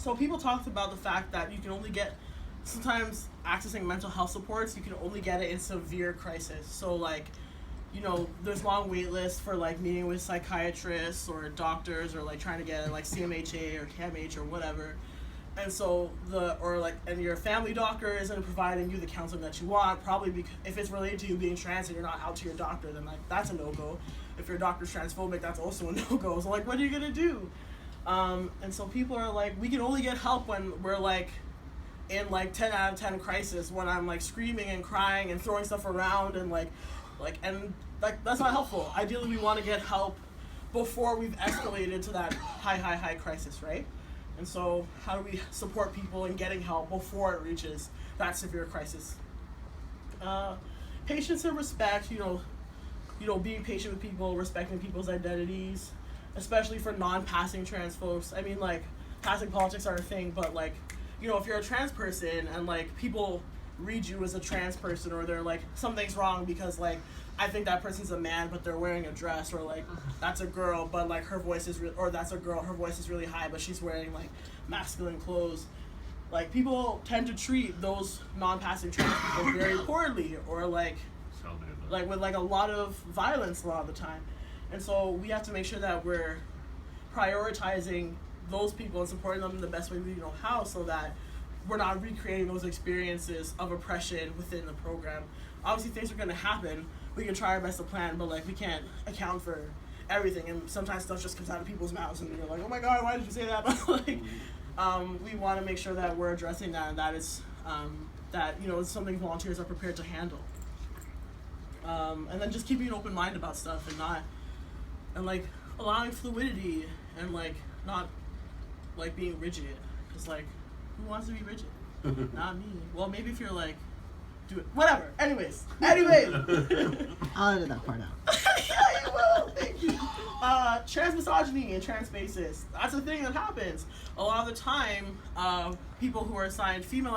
So people talked about the fact that you can only get, sometimes accessing mental health supports, you can only get it in severe crisis. So like, you know, there's long wait lists for like meeting with psychiatrists or doctors or like trying to get like CMHA or CAMH or whatever. And so and your family doctor isn't providing you the counseling that you want, probably because if it's related to you being trans and you're not out to your doctor, then like that's a no-go. If your doctor's transphobic, that's also a no-go. So like, what are you gonna do? And so people are like, we can only get help when we're like in like 10 out of 10 crisis, when I'm like screaming and crying and throwing stuff around and and that's not helpful. Ideally, we want to get help before we've escalated to that high crisis, right? And so how do we support people in getting help before it reaches that severe crisis? Patience and respect, you know, being patient with people, respecting people's identities, especially for non-passing trans folks. I mean, like, passing politics are a thing, but like, you know, if you're a trans person and like people read you as a trans person, or they're like, something's wrong because like, I think that person's a man but they're wearing a dress, or like, that's a girl but like her voice is or that's a girl, her voice is really high but she's wearing like masculine clothes. Like, people tend to treat those non-passing trans people very poorly, or like with like a lot of violence a lot of the time. And so we have to make sure that we're prioritizing those people and supporting them in the best way we know how, so that we're not recreating those experiences of oppression within the program. Obviously, things are going to happen. We can try our best to plan, but like, we can't account for everything, and sometimes stuff just comes out of people's mouths and you're like, oh my god, why did you say that? But like, we want to make sure that we're addressing that, and that is that, you know, it's something volunteers are prepared to handle. And then just keeping an open mind about stuff, and like allowing fluidity, and like not like being rigid, because like, who wants to be rigid? Not me. Well, maybe if you're like, do it, whatever. Anyways. I'll edit that part out. Yeah, you will. Thank you. Trans misogyny in trans spaces. That's a thing that happens a lot of the time. People who are assigned female